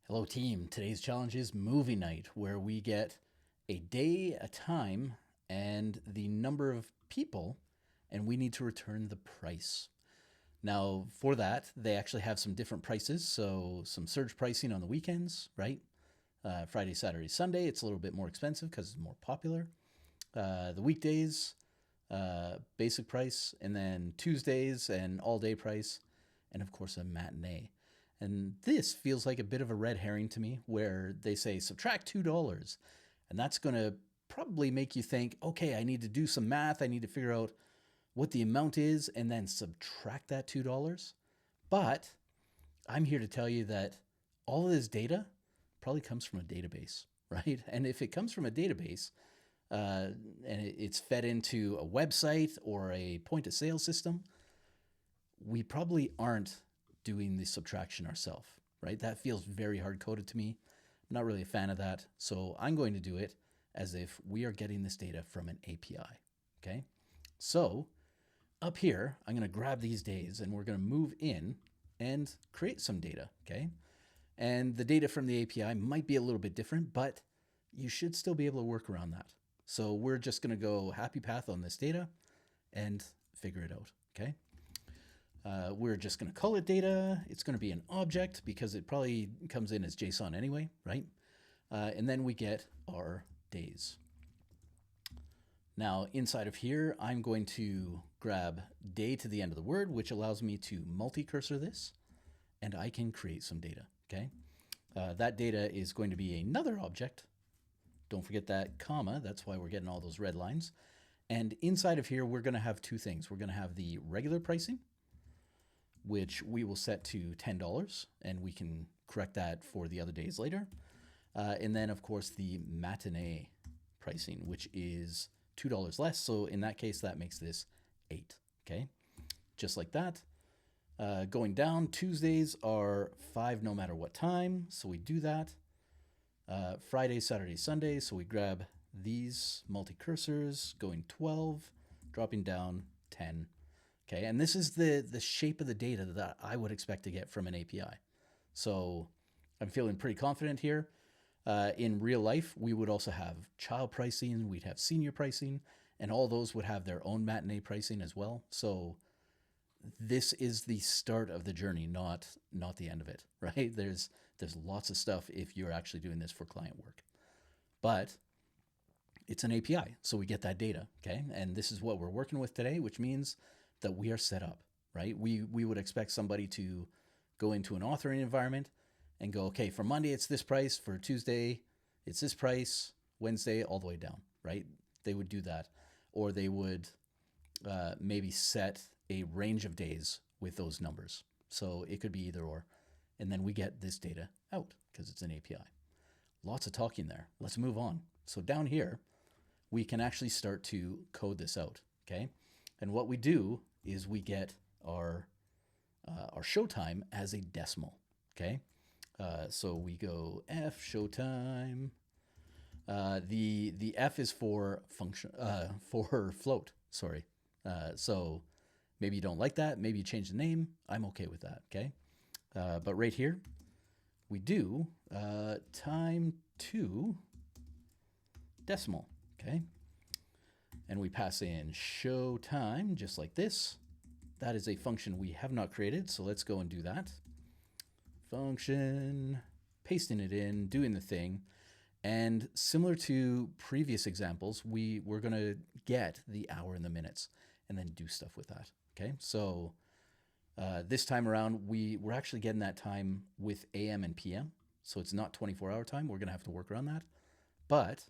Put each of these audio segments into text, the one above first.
Hello, team. Today's challenge is movie night, where we get a day, a time, and the number of people, and we need to return the price. Now, for that, they actually have some different prices. So, some surge pricing on the weekends, right? Friday, Saturday, Sunday, it's a little bit more expensive because it's more popular. The weekdays, basic price, and then Tuesdays, and all day price, and of course, a matinee. And this feels like a bit of a red herring to me, where they say subtract $2. And that's going to probably make you think, okay, I need to do some math. I need to figure out what the amount is and then subtract that $2. But I'm here to tell you that all of this data probably comes from a database, right? And if it comes from a database and it's fed into a website or a point of sale system, we probably aren't doing the subtraction ourselves, right? That feels very hard coded to me. I'm not really a fan of that. So I'm going to do it as if we are getting this data from an API. Okay. So up here, I'm going to grab these days and we're going to move in and create some data. Okay. And the data from the API might be a little bit different, but you should still be able to work around that. So we're just going to go happy path on this data and figure it out. Okay. We're just going to call it data. It's going to be an object because it probably comes in as JSON anyway, right? And then we get our days. Now, inside of here, I'm going to grab day to the end of the word, which allows me to multi-cursor this, and I can create some data, okay? That data is going to be another object. Don't forget that comma. That's why we're getting all those red lines. And inside of here, we're going to have two things. We're going to have the regular pricing, which we will set to $10, and we can correct that for the other days later. And then, of course, the matinee pricing, which is $2 less. So in that case, that makes this 8, okay? Just like that. Going down, Tuesdays are 5 no matter what time, so we do that. Friday, Saturday, Sunday, so we grab these multi-cursors, going 12, dropping down 10. Okay, and this is the shape of the data that I would expect to get from an API. So I'm feeling pretty confident here. In real life, we would also have child pricing, we'd have senior pricing, and all those would have their own matinee pricing as well. So this is the start of the journey, not the end of it, right? There's lots of stuff if you're actually doing this for client work. But it's an API, so we get that data, okay? And this is what we're working with today, which means that we are set up, right? We would expect somebody to go into an authoring environment and go, okay, for Monday, it's this price. For Tuesday, it's this price. Wednesday, all the way down, right? They would do that. Or they would maybe set a range of days with those numbers. So it could be either or. And then we get this data out because it's an API. Lots of talking there. Let's move on. So down here, we can actually start to code this out, okay? And what we do is we get our showtime as a decimal, okay? So we go F showtime. The F is for function for float. Sorry. So maybe you don't like that. Maybe you change the name. I'm okay with that. Okay. But right here, we do time to decimal. Okay. And we pass in show time just like this. That is a function we have not created. So let's go and do that. Function, pasting it in, doing the thing. And similar to previous examples, we're going to get the hour and the minutes and then do stuff with that. Okay. So this time around, we're actually getting that time with AM and PM. So it's not 24-hour time. We're going to have to work around that. But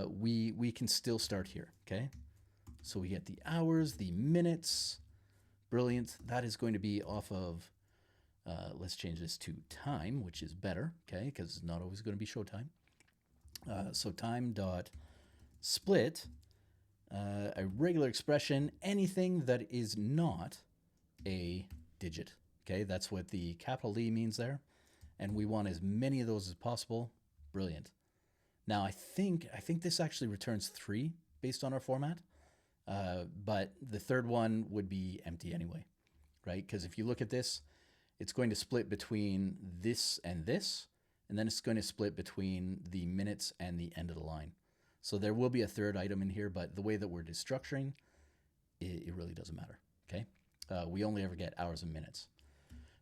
we can still start here, okay? So we get the hours, the minutes. Brilliant. That is going to be off of, let's change this to time, which is better, okay? Because it's not always going to be showtime. So time dot split, a regular expression, anything that is not a digit, okay? That's what the capital D means there. And we want as many of those as possible. Brilliant. Now, I think this actually returns 3 based on our format, but the third one would be empty anyway, right? Because if you look at this, it's going to split between this, and then it's going to split between the minutes and the end of the line. So there will be a third item in here, but the way that we're destructuring, it really doesn't matter, okay? We only ever get hours and minutes.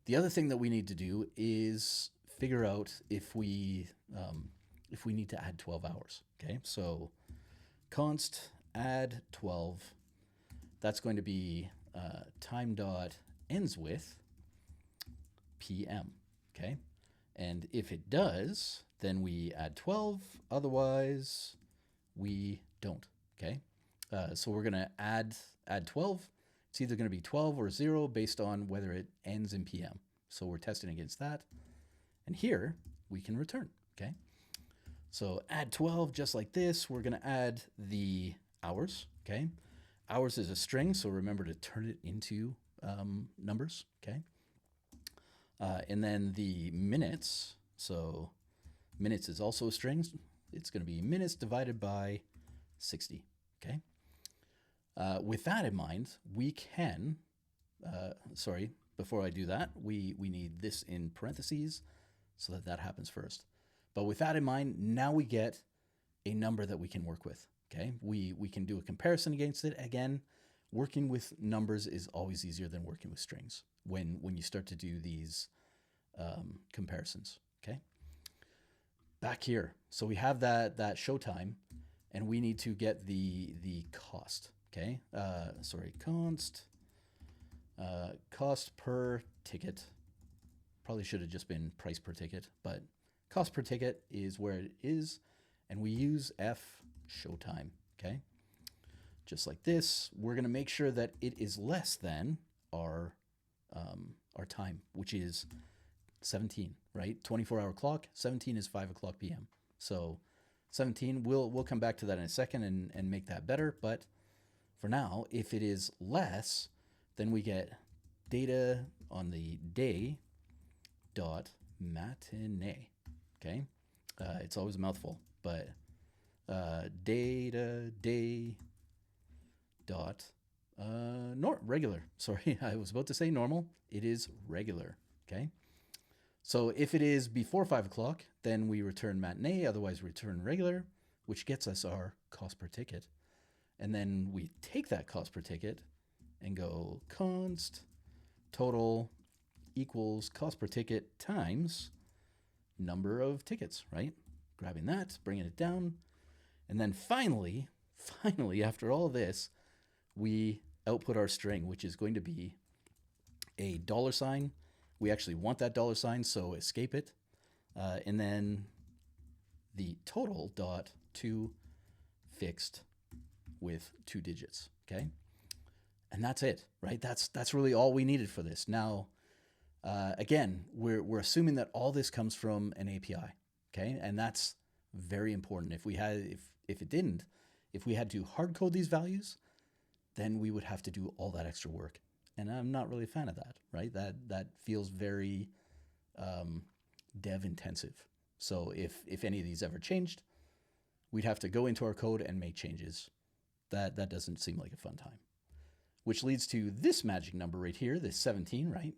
The other thing that we need to do is figure out if we need to add 12 hours, okay? So const add 12, that's going to be time dot ends with PM, okay? And if it does, then we add 12, otherwise we don't, okay? So we're gonna add 12. It's either gonna be 12 or 0 based on whether it ends in PM. So we're testing against that. And here we can return, okay? So add 12, just like this. We're gonna add the hours, okay? Hours is a string, so remember to turn it into numbers, okay? And then the minutes, so minutes is also a string. It's gonna be minutes divided by 60, okay? With that in mind, we can, before I do that, we need this in parentheses so that happens first. But with that in mind, now we get a number that we can work with, okay? We can do a comparison against it. Again, working with numbers is always easier than working with strings when you start to do these comparisons, okay? Back here, so we have that show time, and we need to get the cost, okay? Const cost per ticket. Probably should have just been price per ticket, but cost per ticket is where it is, and we use f showtime, okay? Just like this, we're gonna make sure that it is less than our time, which is 17, right? 24-hour clock, 17 is 5 o'clock p.m. So 17, we'll come back to that in a second and make that better, but for now, if it is less, then we get data on the day dot matinee, okay? It's always a mouthful, but data day dot regular. Sorry, I was about to say normal. It is regular, okay? So if it is before 5 o'clock, then we return matinee, otherwise we return regular, which gets us our cost per ticket. And then we take that cost per ticket and go const total equals cost per ticket times number of tickets, right? Grabbing that, bringing it down. And then finally, after all this, we output our string, which is going to be a $sign. We actually want that $sign, so escape it. And then the total dot to fixed with 2 digits, okay? And that's it, right? That's really all we needed for this. Now, again, we're assuming that all this comes from an API, okay? And that's very important. If we had to hard code these values, then we would have to do all that extra work. And I'm not really a fan of that, right? That feels very dev intensive. So if any of these ever changed, we'd have to go into our code and make changes. That doesn't seem like a fun time. Which leads to this magic number right here, this 17, right?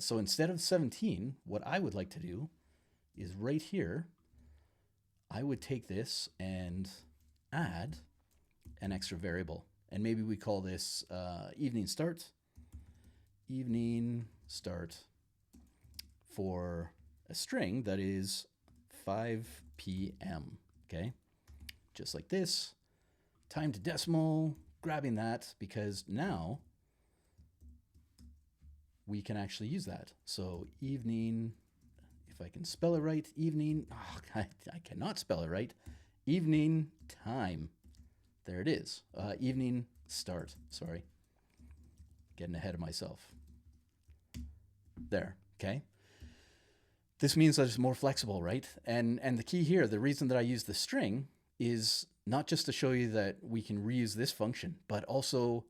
So instead of 17, what I would like to do is right here, I would take this and add an extra variable. And maybe we call this evening start for a string that is 5 p.m., okay? Just like this, time to decimal, grabbing that, because now we can actually use that. So evening, if I can spell it right, evening, I cannot spell it right, evening time. There it is, evening start, sorry. Getting ahead of myself. There, okay? This means that it's more flexible, right? And the key here, the reason that I use the string is not just to show you that we can reuse this function, but also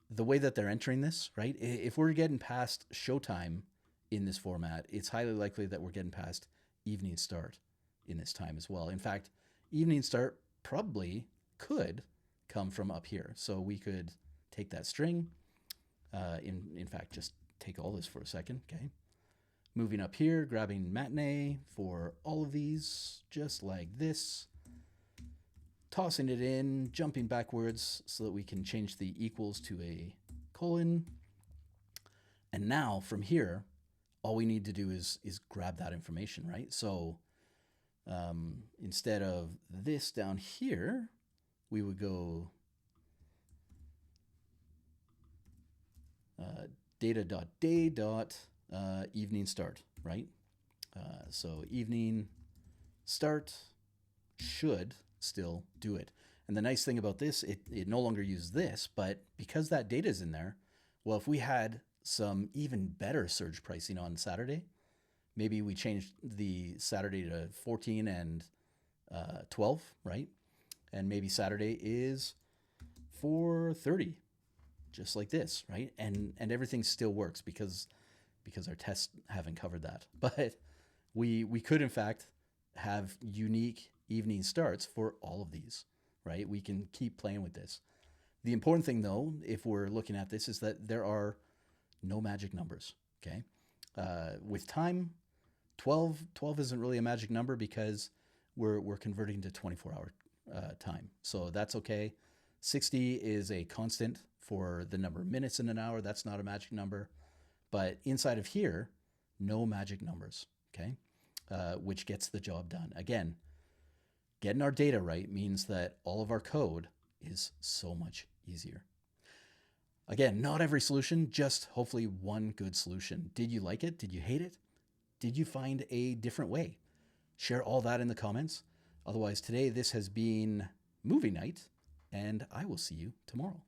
the way that they're entering this, right? If we're getting past showtime in this format, it's highly likely that we're getting past evening start in this time as well. In fact, evening start probably could come from up here. So we could take that string, in fact, just take all this for a second, okay? Moving up here, grabbing matinee for all of these, just like this. Tossing it in, jumping backwards so that we can change the equals to a colon. And now from here, all we need to do is grab that information, right? So instead of this down here, we would go data.day.evening start, right? So evening start should still do it. And the nice thing about this, it no longer uses this, but because that data is in there, well, if we had some even better surge pricing on Saturday, maybe we changed the Saturday to 14 and 12, right? And maybe Saturday is 430, just like this, right? And everything still works because our tests haven't covered that. But we could, in fact, have unique evening starts for all of these, right? We can keep playing with this. The important thing, though, if we're looking at this, is that there are no magic numbers, okay? With time, 12 isn't really a magic number because we're converting to 24-hour time. So that's okay. 60 is a constant for the number of minutes in an hour. That's not a magic number. But inside of here, no magic numbers, okay? Which gets the job done. Again, getting our data right means that all of our code is so much easier. Again, not every solution, just hopefully one good solution. Did you like it? Did you hate it? Did you find a different way? Share all that in the comments. Otherwise, today this has been movie night, and I will see you tomorrow.